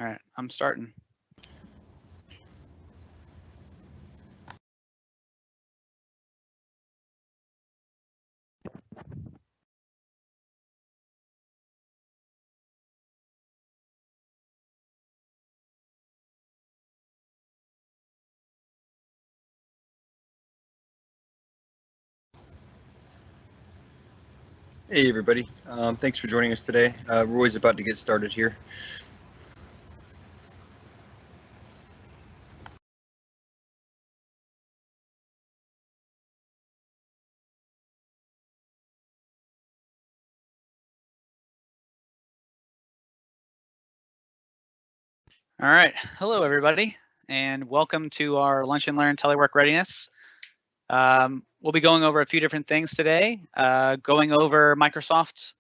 All right, I'm starting. Hey everybody, thanks for joining us today. Roy's about to get started here. All right, hello everybody, and welcome to our Lunch and Learn Telework Readiness. We'll be going over a few different things today, going over Microsoft's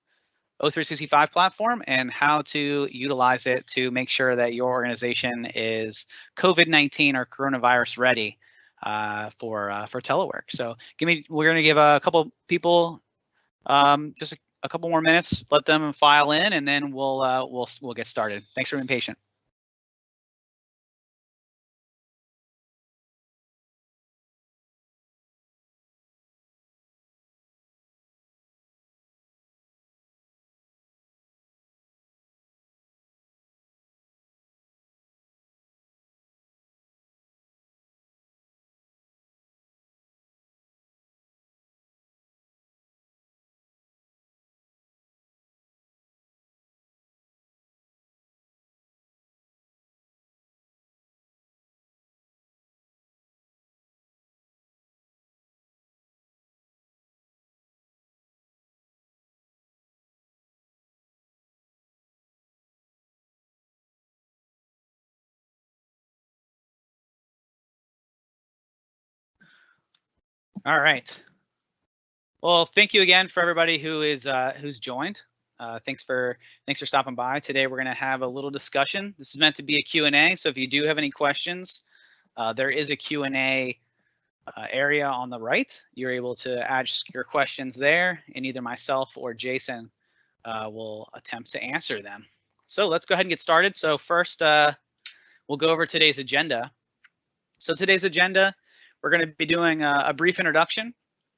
O365 platform and how to utilize it to make sure that your organization is COVID-19 or coronavirus ready for telework. So we're going to give a couple people just a couple more minutes, let them file in, and then we'll get started. Thanks for being patient. All right. Well, thank you again for everybody who is who's joined. Thanks for stopping by. Today we're going to have a little discussion. This is meant to be a Q&A, so if you do have any questions, there is a Q&A area on the right. You're able to ask your questions there, and either myself or Jason will attempt to answer them. So let's go ahead and get started. So first, we'll go over today's agenda. So today's agenda, we're going to be doing a brief introduction.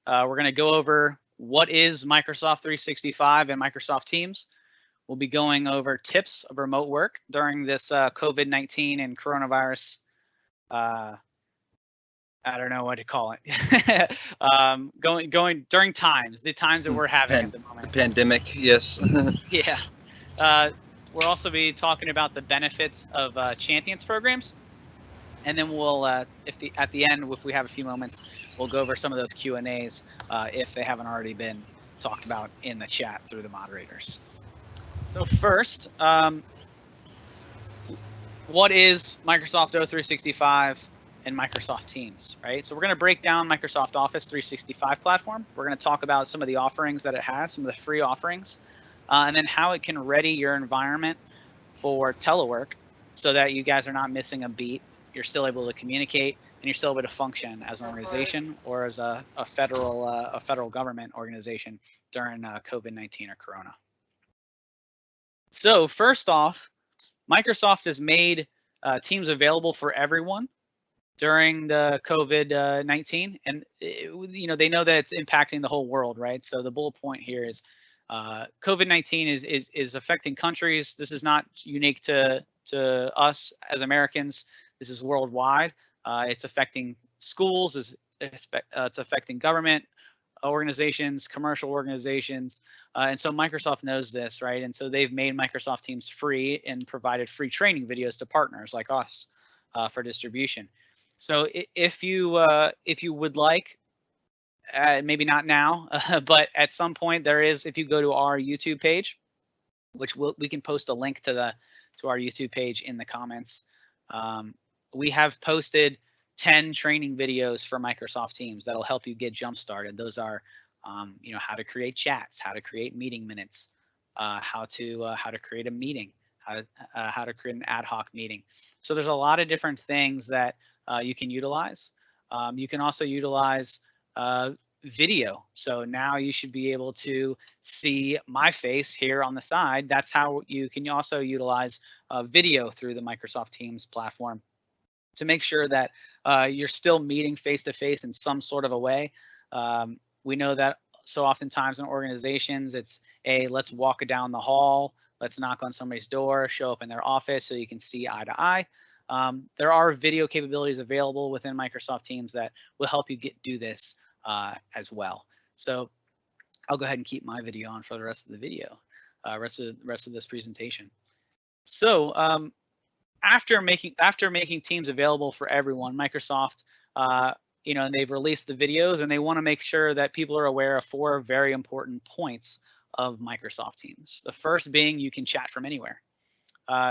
We're going to go over what is Microsoft 365 and Microsoft Teams. We'll be going over tips of remote work during this COVID-19 and coronavirus. I don't know what to call it. Going during the times that we're having at the moment. The pandemic, yes. Yeah. We'll also be talking about the benefits of champions programs. And then we'll, at the end, if we have a few moments, we'll go over some of those Q&As if they haven't already been talked about in the chat through the moderators. So first, what is Microsoft O365 and Microsoft Teams, right? So we're going to break down Microsoft Office 365 platform. We're going to talk about some of the offerings that it has, some of the free offerings, and then how it can ready your environment for telework so that you guys are not missing a beat. You're still able to communicate, and you're still able to function as an organization or as a federal government organization during COVID-19 or Corona. So first off, Microsoft has made Teams available for everyone during the COVID-19, and they know that it's impacting the whole world, right? So the bullet point here is COVID-19 is affecting countries. This is not unique to us as Americans. This is worldwide. It's affecting schools. It's affecting government organizations, commercial organizations, and so Microsoft knows this, right? And so they've made Microsoft Teams free and provided free training videos to partners like us for distribution. So if you would like, maybe not now, but at some point there is. If you go to our YouTube page, which we can post a link to our YouTube page in the comments. We have posted 10 training videos for Microsoft Teams that'll help you get jump started. Those are, how to create chats, how to create meeting minutes, how to create a meeting, how to create an ad hoc meeting. So there's a lot of different things that you can utilize. You can also utilize video. So now you should be able to see my face here on the side. That's how you can also utilize video through the Microsoft Teams platform to make sure that you're still meeting face to face in some sort of a way. We know that so oftentimes in organizations, it's let's walk down the hall, let's knock on somebody's door, show up in their office so you can see eye to eye. There are video capabilities available within Microsoft Teams that will help you do this as well. So I'll go ahead and keep my video on for the rest of the video, rest of this presentation. So after making Teams available for everyone, Microsoft, they've released the videos, and they want to make sure that people are aware of 4 very important points of Microsoft Teams. The first being you can chat from anywhere.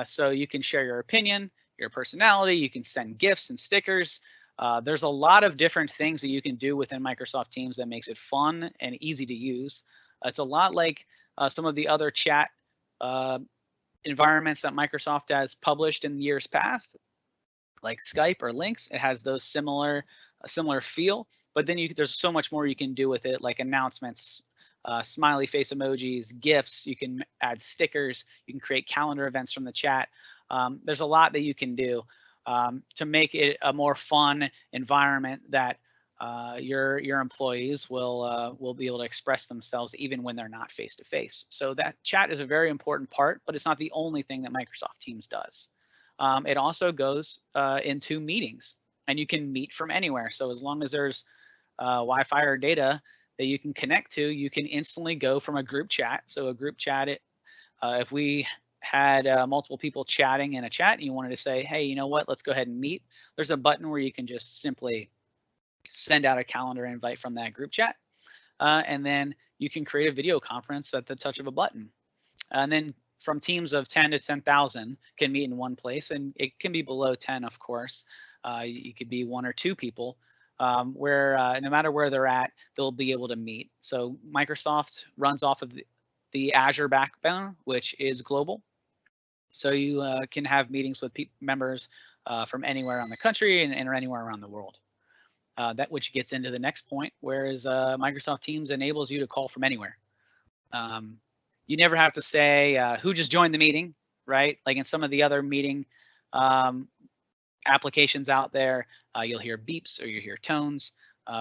So you can share your opinion, your personality, you can send gifts and stickers. There's a lot of different things that you can do within Microsoft Teams that makes it fun and easy to use. It's a lot like some of the other chat environments that Microsoft has published in years past, like Skype or Links. It has those similar feel, but then there's so much more you can do with it, like announcements, smiley face emojis, GIFs. You can add stickers. You can create calendar events from the chat. There's a lot that you can do to make it a more fun environment that your employees will be able to express themselves even when they're not face to face. So that chat is a very important part, but it's not the only thing that Microsoft Teams does. It also goes into meetings, and you can meet from anywhere. So as long as there's Wi-Fi or data that you can connect to, you can instantly go from a group chat. So a group chat, if we had multiple people chatting in a chat and you wanted to say, hey, you know what, let's go ahead and meet, there's a button where you can just simply send out a calendar invite from that group chat. And then you can create a video conference at the touch of a button. And then from teams of 10 to 10,000 can meet in one place, and it can be below 10, of course. You could be 1 or 2 people where no matter where they're at, they'll be able to meet. So Microsoft runs off of the Azure backbone, which is global. So you can have meetings with members from anywhere around the country and anywhere around the world. That which gets into the next point, whereas Microsoft Teams enables you to call from anywhere. You never have to say who just joined the meeting, right? Like in some of the other meeting applications out there, you'll hear beeps or you hear tones.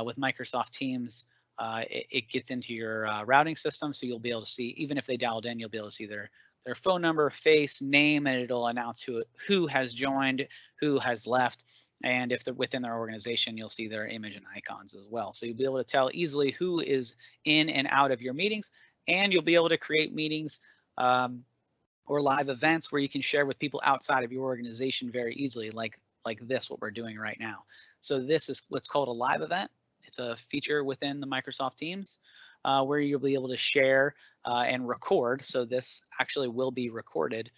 With Microsoft Teams, it gets into your routing system, so you'll be able to see, even if they dialed in, you'll be able to see their phone number, face, name, and it'll announce who has joined, who has left. And if they're within their organization, you'll see their image and icons as well. So you'll be able to tell easily who is in and out of your meetings, and you'll be able to create meetings or live events where you can share with people outside of your organization very easily, like this, what we're doing right now. So this is what's called a live event. It's a feature within the Microsoft Teams where you'll be able to share and record. So this actually will be recorded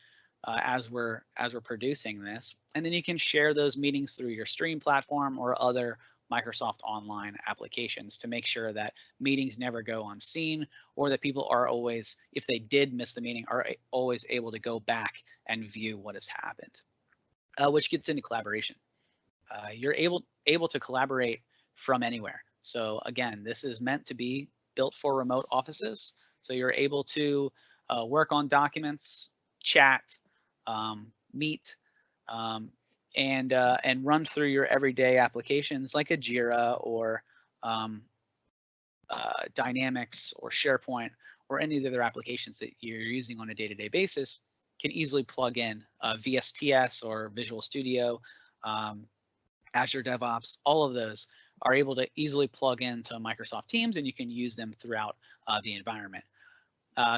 as we're producing this, and then you can share those meetings through your Stream platform or other Microsoft Online applications to make sure that meetings never go unseen, or that people are always, if they did miss the meeting, are always able to go back and view what has happened. Which gets into collaboration. You're able to collaborate from anywhere. So again, this is meant to be built for remote offices. So you're able to work on documents, chat, meet, and run through your everyday applications like a Jira or Dynamics or SharePoint or any of the other applications that you're using on a day-to-day basis. Can easily plug in VSTS or Visual Studio, Azure DevOps. All of those are able to easily plug into Microsoft Teams, and you can use them throughout the environment.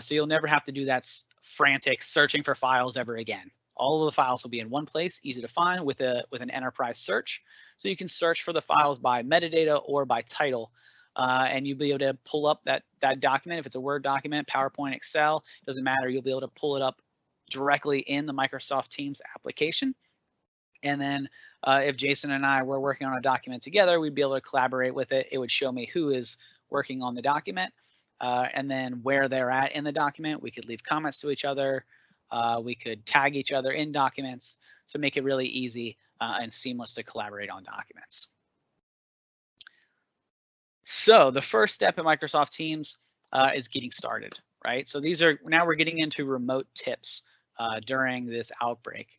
So you'll never have to do that frantic searching for files ever again. All of the files will be in one place, easy to find with an enterprise search. So you can search for the files by metadata or by title, and you'll be able to pull up that document. If it's a Word document, PowerPoint, Excel, doesn't matter. You'll be able to pull it up directly in the Microsoft Teams application. And then if Jason and I were working on a document together, we'd be able to collaborate with it. It would show me who is working on the document and then where they're at in the document. We could leave comments to each other. We could tag each other in documents to make it really easy and seamless to collaborate on documents. So the first step in Microsoft Teams is getting started, right? So now we're getting into remote tips during this outbreak.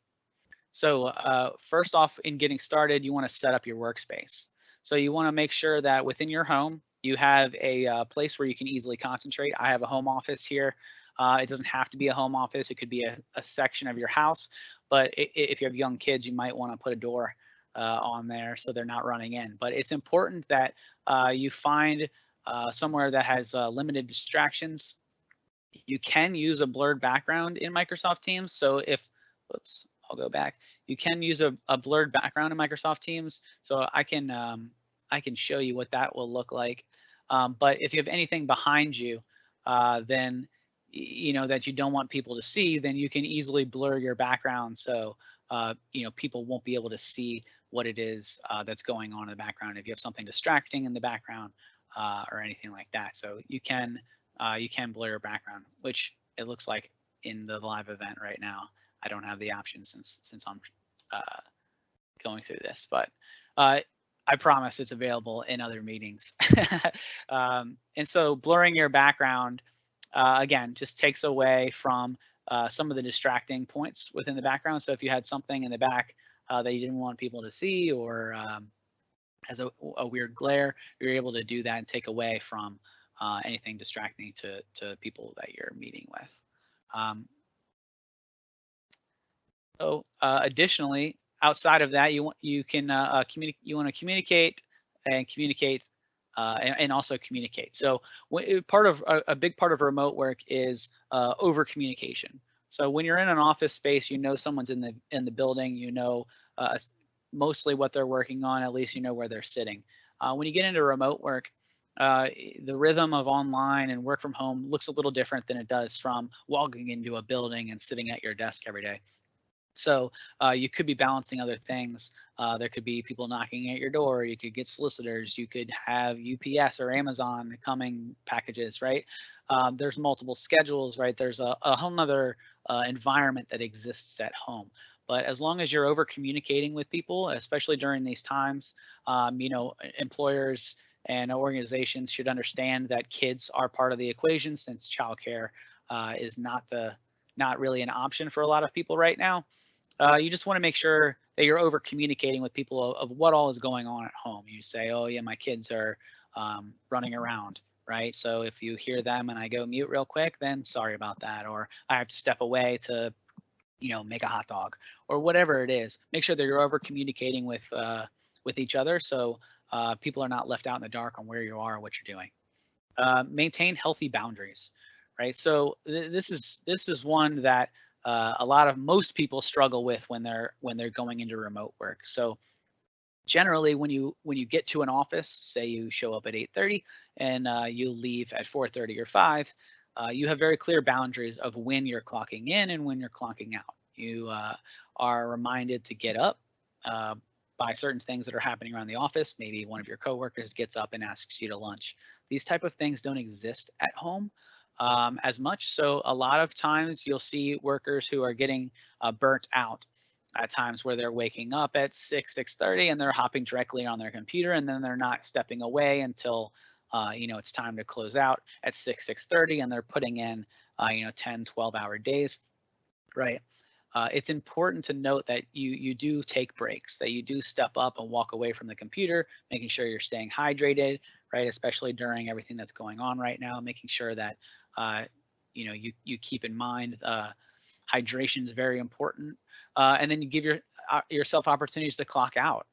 So first off, in getting started, you want to set up your workspace. So you want to make sure that within your home, you have a place where you can easily concentrate. I have a home office here. It doesn't have to be a home office. It could be a section of your house. But if you have young kids, you might want to put a door on there so they're not running in. But it's important that you find somewhere that has limited distractions. You can use a blurred background in Microsoft Teams. So whoops, I'll go back. You can use a blurred background in Microsoft Teams. So I can show you what that will look like. But if you have anything behind you, then that you don't want people to see, then you can easily blur your background so people won't be able to see what it is that's going on in the background if you have something distracting in the background or anything like that. So you can blur your background, which it looks like in the live event right now. I don't have the option since I'm going through this, but I promise it's available in other meetings. And so blurring your background, again, just takes away from some of the distracting points within the background. So if you had something in the back that you didn't want people to see or has a weird glare, you're able to do that and take away from anything distracting to people that you're meeting with. Additionally, outside of that, you want to communicate and also communicate. So a big part of remote work is over communication. So when you're in an office space, someone's in the building, mostly what they're working on, at least where they're sitting. When you get into remote work, the rhythm of online and work from home looks a little different than it does from walking into a building and sitting at your desk every day. So you could be balancing other things. There could be people knocking at your door. You could get solicitors. You could have UPS or Amazon coming packages, right? There's multiple schedules, right? There's a whole nother environment that exists at home. But as long as you're over communicating with people, especially during these times, employers and organizations should understand that kids are part of the equation since childcare is not really an option for a lot of people right now. You just want to make sure that you're over communicating with people of what all is going on at home. You say, oh yeah, my kids are running around, right? So if you hear them and I go mute real quick, then sorry about that. Or I have to step away to, make a hot dog or whatever it is. Make sure that you're over communicating with each other so people are not left out in the dark on where you are or what you're doing. Maintain healthy boundaries, right? So this is one that most people struggle with when they're going into remote work. So generally, when you get to an office, say you show up at 8:30 and you leave at 4:30 or 5, you have very clear boundaries of when you're clocking in and when you're clocking out. You are reminded to get up by certain things that are happening around the office. Maybe one of your coworkers gets up and asks you to lunch. These type of things don't exist at home as much. So a lot of times you'll see workers who are getting burnt out at times where they're waking up at 6:30 and they're hopping directly on their computer and then they're not stepping away until it's time to close out at 6:30 and they're putting in 10, 12-hour days, right? It's important to note that you do take breaks, that you do step up and walk away from the computer, making sure you're staying hydrated, right? Especially during everything that's going on right now, making sure that you keep in mind hydration is very important, and then you give yourself opportunities to clock out.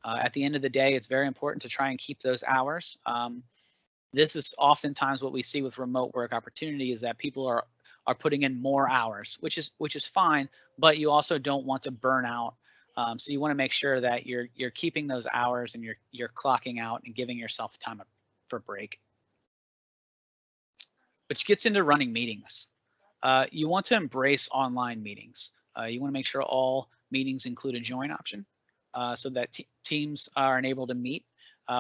At the end of the day, it's very important to try and keep those hours. This is oftentimes what we see with remote work opportunity is that people are putting in more hours, which is fine, but you also don't want to burn out. So you want to make sure that you're keeping those hours and you're clocking out and giving yourself time for break. Which gets into running meetings. You want to embrace online meetings. You want to make sure all meetings include a join option so that teams are able to meet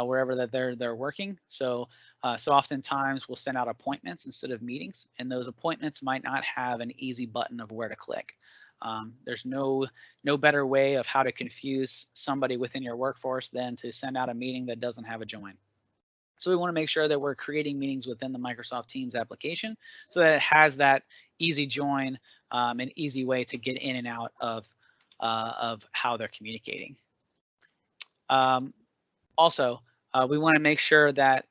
wherever that they're working. So oftentimes we'll send out appointments instead of meetings, and those appointments might not have an easy button of where to click. There's no better way of how to confuse somebody within your workforce than to send out a meeting that doesn't have a join. So we want to make sure that we're creating meetings within the Microsoft Teams application so that it has that easy join, an easy way to get in and out of how they're communicating. Also, we want to make sure that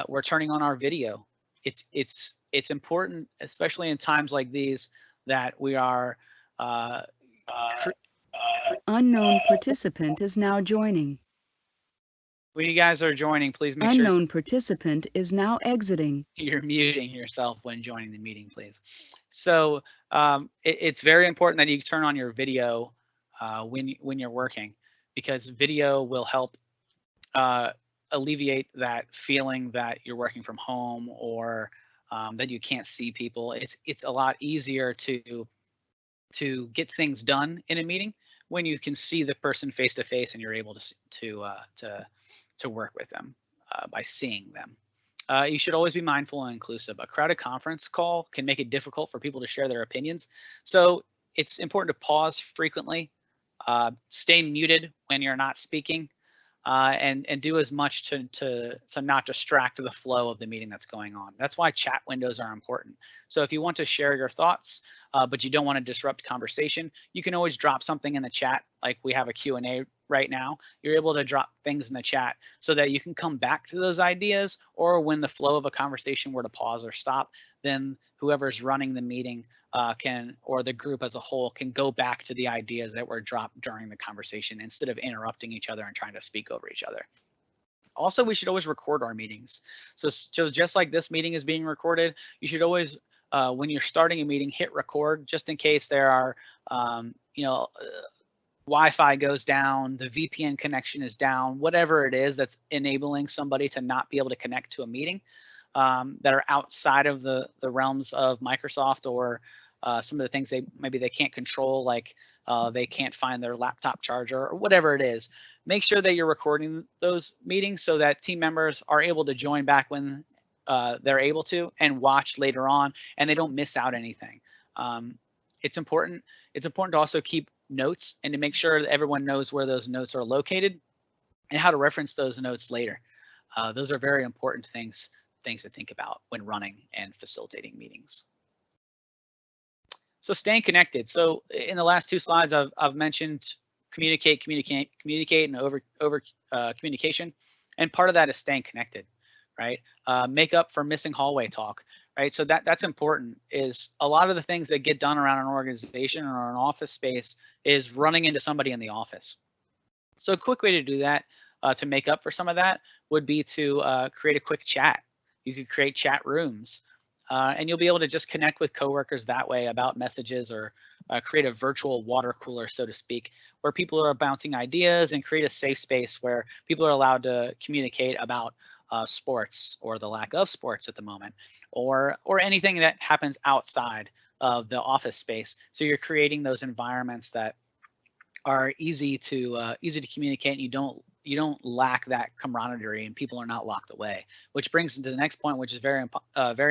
we're turning on our video. It's important, especially in times like these, that we are. Unknown participant is now joining. When you guys are joining, please make sure Unknown participant is now exiting. you're muting yourself when joining the meeting, please. So it's very important that you turn on your video when you're working, because video will help alleviate that feeling that you're working from home, or that you can't see people. It's a lot easier to get things done in a meeting when you can see the person face to face and you're able to work with them by seeing them. You should always be mindful and inclusive. A crowded conference call can make it difficult for people to share their opinions. So it's important to pause frequently, stay muted when you're not speaking, and do as much to not distract the flow of the meeting that's going on. That's why chat windows are important. So if you want to share your thoughts, but you don't want to disrupt conversation, you can always drop something in the chat. Like we have a Q&A right now. You're able to drop things in the chat so that you can come back to those ideas, or when the flow of a conversation were to pause or stop, then whoever's running the meeting or the group as a whole can go back to the ideas that were dropped during the conversation instead of interrupting each other and trying to speak over each other. Also, we should always record our meetings. So just like this meeting is being recorded, you should always, when you're starting a meeting, hit record, just in case there are, Wi-Fi goes down, the VPN connection is down, whatever it is that's enabling somebody to not be able to connect to a meeting, that are outside of the realms of Microsoft, or some of the things maybe they can't control, like they can't find their laptop charger or whatever it is. Make sure that you're recording those meetings so that team members are able to join back when they're able to, and watch later on, and they don't miss out anything. It's important to also keep notes and to make sure that everyone knows where those notes are located and how to reference those notes later. Those are very important things to think about when running and facilitating meetings. So staying connected. So in the last two slides, I've mentioned communicate, and over communication, and part of that is staying connected, right? Make up for missing hallway talk, right? So that's important. Is a lot of the things that get done around an organization or an office space is running into somebody in the office. So a quick way to do that, to make up for some of that, would be to create a quick chat. You could create chat rooms, and you'll be able to just connect with coworkers that way about messages, or create a virtual water cooler, so to speak, where people are bouncing ideas, and create a safe space where people are allowed to communicate about sports, or the lack of sports at the moment, or anything that happens outside of the office space. So you're creating those environments that are easy to communicate, and you don't lack that camaraderie, and people are not locked away. Which brings into the next point, which is very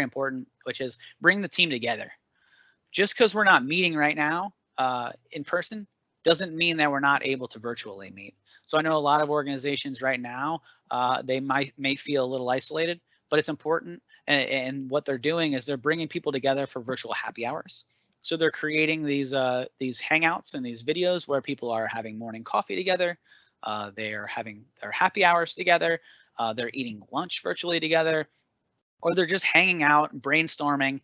important, which is bring the team together. Just because we're not meeting right now in person doesn't mean that we're not able to virtually meet. So I know a lot of organizations right now, they may feel a little isolated, but it's important. And what they're doing is they're bringing people together for virtual happy hours. So they're creating these hangouts and these videos where people are having morning coffee together. They are having their happy hours together. They're eating lunch virtually together, or they're just hanging out, brainstorming,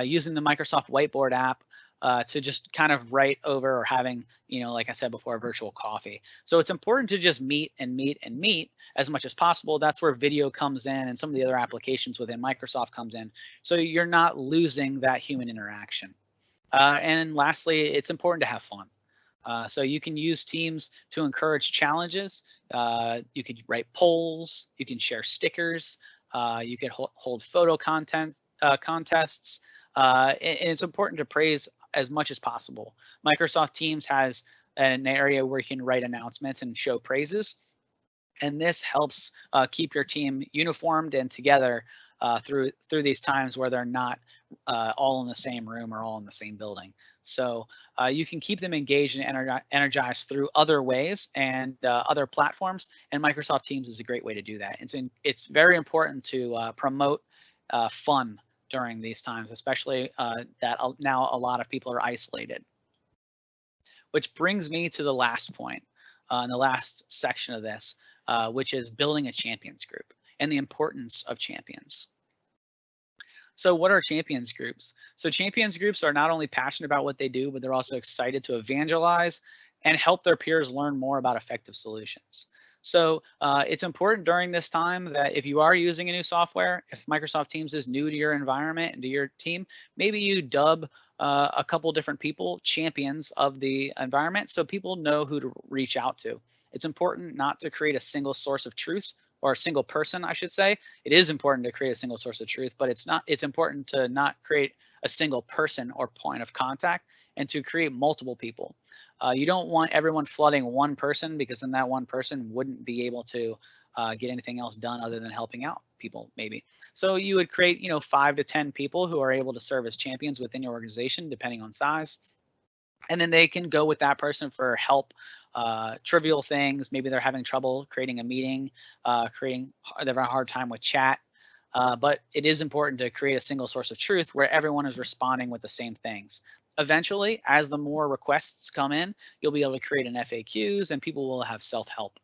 using the Microsoft Whiteboard app to just kind of write over, or having, like I said before, virtual coffee. So it's important to just meet and meet and meet as much as possible. That's where video comes in, and some of the other applications within Microsoft comes in. So you're not losing that human interaction. And lastly, it's important to have fun. So you can use Teams to encourage challenges. You could write polls. You can share stickers. You could hold photo contests. And it's important to praise as much as possible. Microsoft Teams has an area where you can write announcements and show praises. And this helps keep your team uniformed and together through these times where they're not all in the same room or all in the same building. So you can keep them engaged and energized through other ways and other platforms, and Microsoft Teams is a great way to do that. It's very important to promote fun during these times, especially that now a lot of people are isolated. Which brings me to the last point in the last section of this, which is building a champions group and the importance of champions. So what are champions groups? So champions groups are not only passionate about what they do, but they're also excited to evangelize and help their peers learn more about effective solutions. So it's important during this time that if you are using a new software, if Microsoft Teams is new to your environment and to your team, maybe you dub a couple different people champions of the environment so people know who to reach out to. It's important not to create a single source of truth, or a single person, I should say. It is important to create a single source of truth, but it's important to not create a single person or point of contact and to create multiple people. You don't want everyone flooding one person, because then that one person wouldn't be able to get anything else done other than helping out people maybe. So you would create 5 to 10 people who are able to serve as champions within your organization, depending on size. And then they can go with that person for help, trivial things. Maybe they're having trouble creating a meeting, they're having a hard time with chat. But it is important to create a single source of truth where everyone is responding with the same things. Eventually, as the more requests come in, you'll be able to create an FAQs and people will have self-help.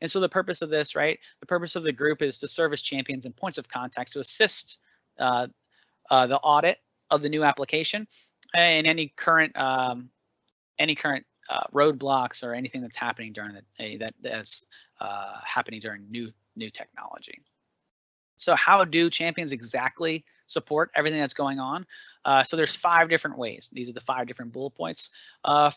And so the purpose of this, right? The purpose of the group is to serve as champions and points of contact to assist the audit of the new application and any current roadblocks or anything that's happening during happening during new technology. So how do champions exactly support everything that's going on? So there's 5 different ways. These are the 5 different bullet points.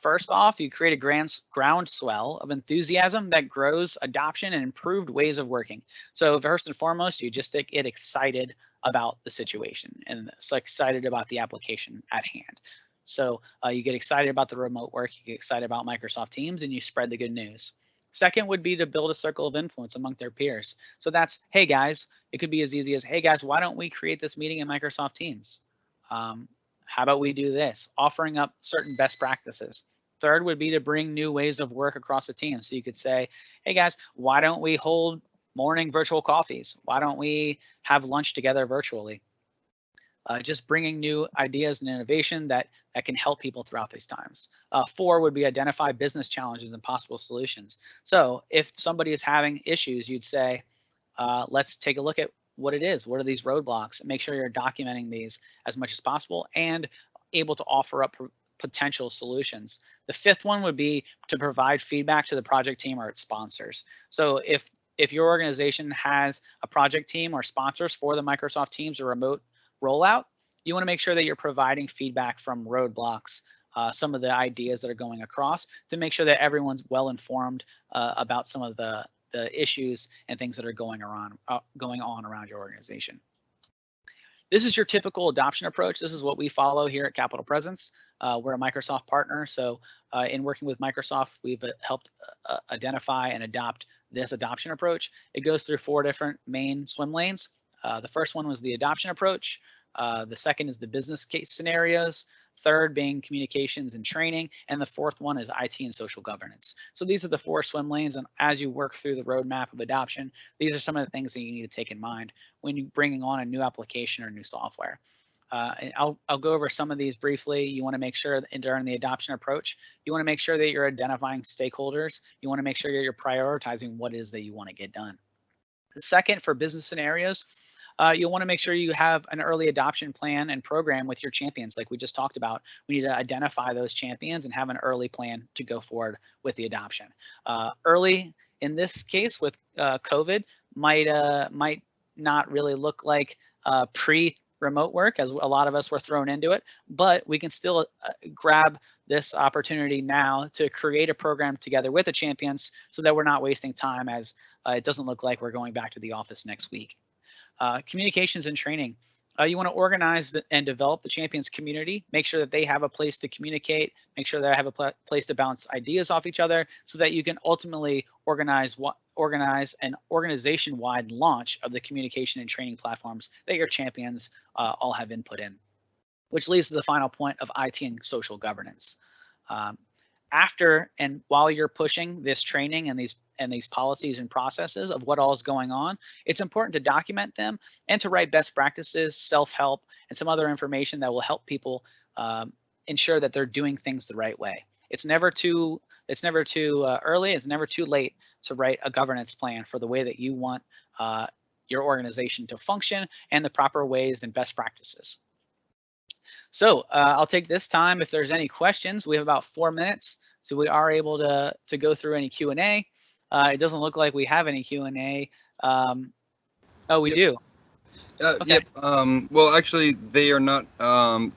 First off, you create a groundswell of enthusiasm that grows adoption and improved ways of working. So first and foremost, you just get excited about the situation and so excited about the application at hand. So you get excited about the remote work, you get excited about Microsoft Teams, and you spread the good news. Second would be to build a circle of influence among their peers. So that's, hey guys, it could be as easy as, hey guys, why don't we create this meeting in Microsoft Teams? How about we do this? Offering up certain best practices. Third would be to bring new ways of work across the team. So you could say, hey guys, why don't we hold morning virtual coffees? Why don't we have lunch together virtually? Just bringing new ideas and innovation that can help people throughout these times. 4 would be identify business challenges and possible solutions. So if somebody is having issues, you'd say, let's take a look at what it is. What are these roadblocks? Make sure you're documenting these as much as possible and able to offer up potential solutions. The 5th one would be to provide feedback to the project team or its sponsors. So if your organization has a project team or sponsors for the Microsoft Teams or remote rollout, you want to make sure that you're providing feedback from roadblocks, some of the ideas that are going across, to make sure that everyone's well informed about some of the issues and things that are going on around your organization. This is your typical adoption approach. This is what we follow here at Capital Presence. We're a Microsoft partner, so in working with Microsoft, we've helped identify and adopt this adoption approach. It goes through 4 different main swim lanes. The first one was the adoption approach. The second is the business case scenarios. Third being communications and training. And the 4th one is IT and social governance. So these are the 4 swim lanes. And as you work through the roadmap of adoption, these are some of the things that you need to take in mind when you're bringing on a new application or new software. And I'll go over some of these briefly. You want to make sure that during the adoption approach, you want to make sure that you're identifying stakeholders. You want to make sure that you're prioritizing what it is that you want to get done. The second, for business scenarios, you'll want to make sure you have an early adoption plan and program with your champions, like we just talked about. We need to identify those champions and have an early plan to go forward with the adoption. Early in this case with COVID might not really look like pre-remote work, as a lot of us were thrown into it, but we can still grab this opportunity now to create a program together with the champions so that we're not wasting time, as it doesn't look like we're going back to the office next week. Communications and training. You want to organize and develop the champions community, make sure that they have a place to communicate, make sure they have a place to bounce ideas off each other so that you can ultimately organize organize an organization-wide launch of the communication and training platforms that your champions all have input in, which leads to the final point of IT and social governance. After and while you're pushing this training and these policies and processes of what all is going on, it's important to document them and to write best practices, self-help, and some other information that will help people ensure that they're doing things the right way. It's never too early. It's never too late to write a governance plan for the way that you want your organization to function and the proper ways and best practices. So I'll take this time if there's any questions. We have about 4 minutes, so we are able to go through any Q&A. It doesn't look like we have any Q&A. Oh, we do. Okay. Yep. Well, actually, they are not.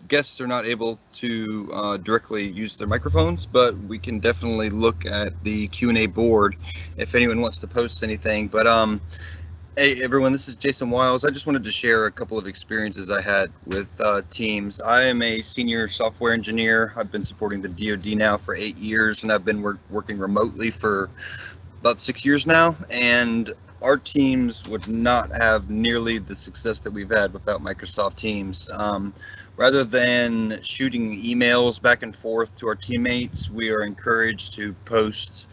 Guests are not able to directly use their microphones, but we can definitely look at the Q&A board if anyone wants to post anything. But hey, everyone, this is Jason Wiles. I just wanted to share a couple of experiences I had with teams. I am a senior software engineer. I've been supporting the DoD now for 8 years, and I've been working remotely for about 6 years now. And our teams would not have nearly the success that we've had without Microsoft Teams. Rather than shooting emails back and forth to our teammates, we are encouraged to post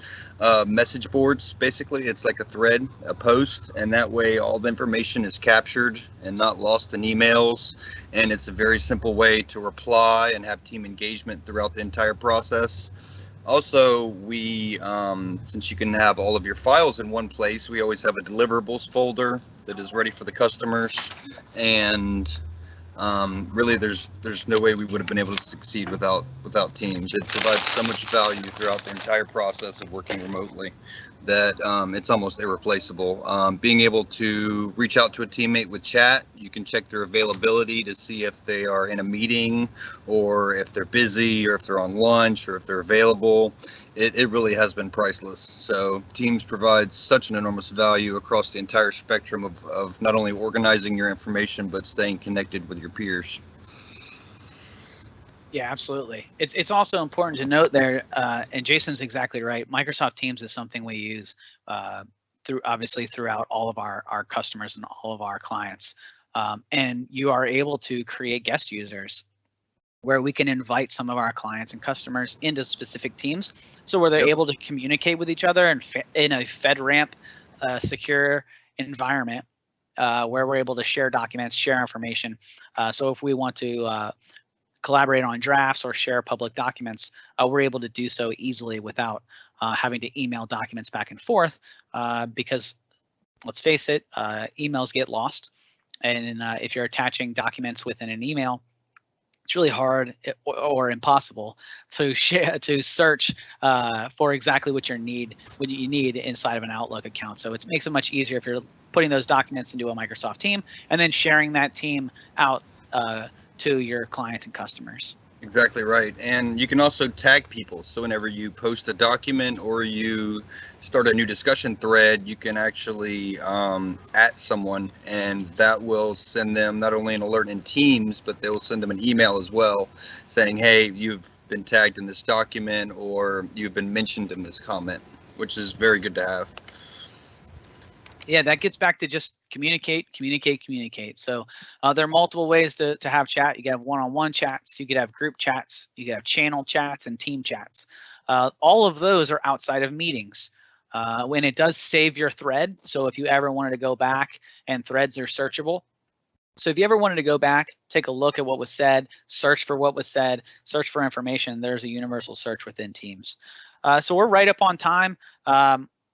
message boards. Basically, it's like a thread, a post, and that way all the information is captured and not lost in emails. And it's a very simple way to reply and have team engagement throughout the entire process. Also, we, since you can have all of your files in one place, we always have a deliverables folder that is ready for the customers. And really, there's no way we would have been able to succeed without Teams. It provides so much value throughout the entire process of working remotely that it's almost irreplaceable. Being able to reach out to a teammate with chat, you can check their availability to see if they are in a meeting or if they're busy or if they're on lunch or if they're available. It really has been priceless. So Teams provides such an enormous value across the entire spectrum of not only organizing your information, but staying connected with your peers. Yeah, absolutely. It's also important to note there, and Jason's exactly right. Microsoft Teams is something we use throughout all of our customers and all of our clients. And you are able to create guest users where we can invite some of our clients and customers into specific teams, so where they're able to communicate with each other in a FedRAMP secure environment, where we're able to share documents, share information. So if we want to collaborate on drafts or share public documents, we're able to do so easily without having to email documents back and forth, because let's face it, emails get lost. And if you're attaching documents within an email, it's really hard or impossible to search for exactly what you need inside of an Outlook account. So it makes it much easier if you're putting those documents into a Microsoft team and then sharing that team out to your clients and customers. Exactly right. And you can also tag people. So whenever you post a document or you start a new discussion thread, you can actually at someone, and that will send them not only an alert in Teams, but they will send them an email as well saying, hey, you've been tagged in this document or you've been mentioned in this comment, which is very good to have. Yeah, that gets back to just communicate. So there are multiple ways to have chat. You can have one-on-one chats, you could have group chats, you could have channel chats and team chats. All of those are outside of meetings. When it does save your thread, so if you ever wanted to go back, and threads are searchable. So if you ever wanted to go back, take a look at what was said, search for what was said, search for information, there's a universal search within Teams. So we're right up on time.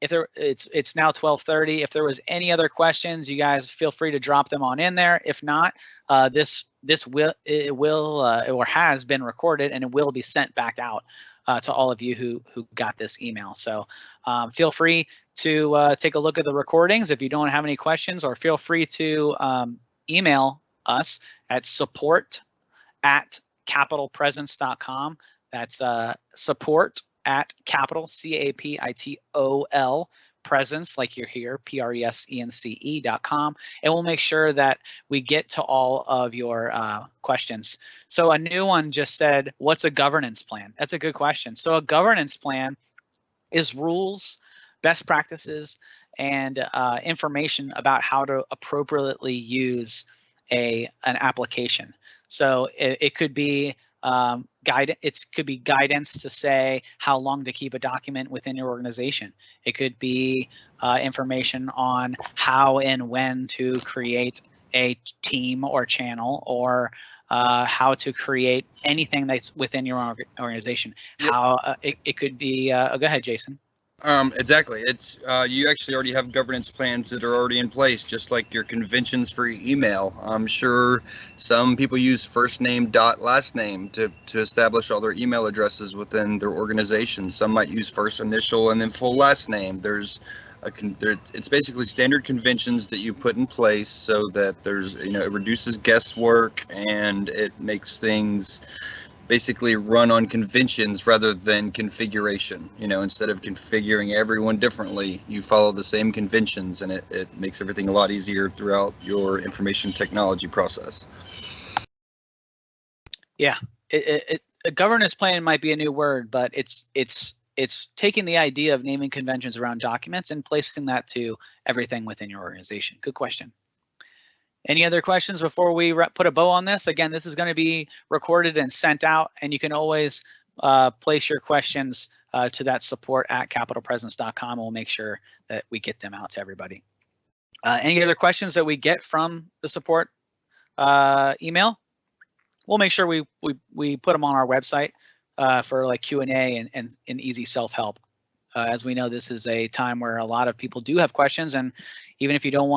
It's now 12:30. If there was any other questions, you guys feel free to drop them on in there. If not, this has been recorded, and it will be sent back out to all of you who got this email. So feel free to take a look at the recordings if you don't have any questions, or feel free to email us at support@capitalpresence.com. That's support@capital, CAPITOL, presence, like you're here, PRESENCE.com, and we'll make sure that we get to all of your questions. So a new one just said, what's a governance plan? That's a good question. So a governance plan is rules, best practices, and information about how to appropriately use an application. So it could be it could be guidance to say how long to keep a document within your organization. It could be information on how and when to create a team or channel, or how to create anything that's within your organization. Yep. How it could be. Go ahead, Jason. Exactly. It's you actually already have governance plans that are already in place, just like your conventions for your email. I'm sure some people use first name dot last name to establish all their email addresses within their organization. Some might use first initial and then full last name. It's basically standard conventions that you put in place so that it reduces guesswork and it makes things basically run on conventions rather than configuration. Instead of configuring everyone differently, you follow the same conventions, and it makes everything a lot easier throughout your information technology process. Yeah, a governance plan might be a new word, but it's taking the idea of naming conventions around documents and placing that to everything within your organization. Good question. Any other questions before we put a bow on this? Again, this is going to be recorded and sent out, and you can always place your questions to that support@capitalpresence.com. We'll make sure that we get them out to everybody. Any other questions that we get from the support email? We'll make sure we put them on our website for like Q&A and easy self-help. As we know, this is a time where a lot of people do have questions, and even if you don't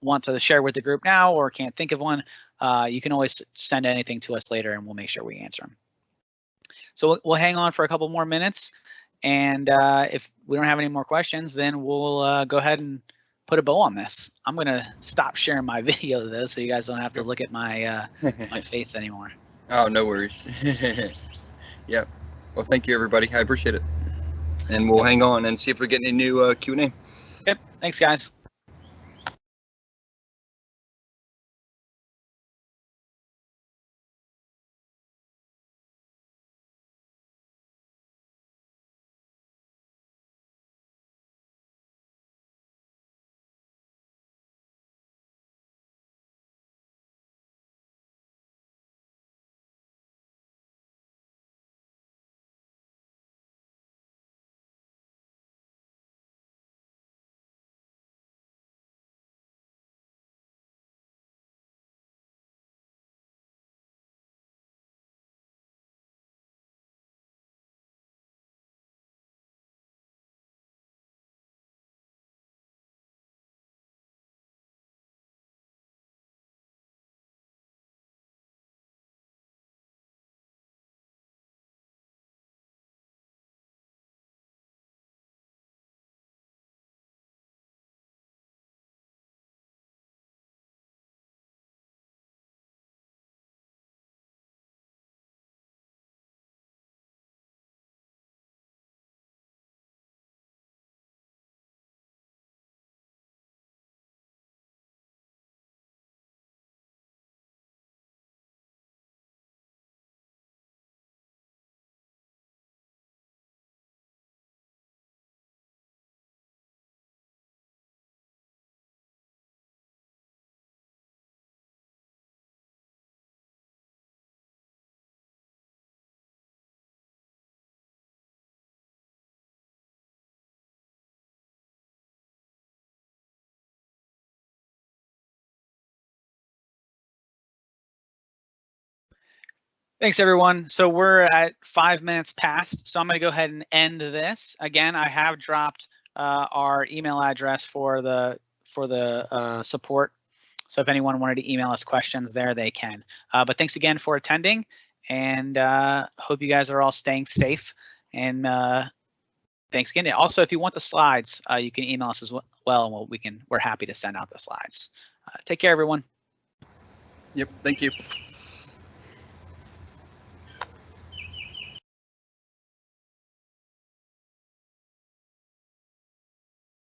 want to share with the group now or can't think of one, you can always send anything to us later and we'll make sure we answer them. So we'll hang on for a couple more minutes, and if we don't have any more questions, then we'll go ahead and put a bow on this. I'm gonna stop sharing my video though, so you guys don't have to look at my my face anymore. Oh, no worries. Yep. Well, thank you, everybody. I appreciate it. And we'll hang on and see if we get any new Q&A. Yep. Thanks, guys. Thanks, everyone. So we're at 5 minutes past, so I'm going to go ahead and end this. Again, I have dropped our email address for the support. So if anyone wanted to email us questions there, they can. But thanks again for attending, and hope you guys are all staying safe. And thanks again. Also, if you want the slides, you can email us as well, and we're happy to send out the slides. Take care, everyone. Yep. Thank you.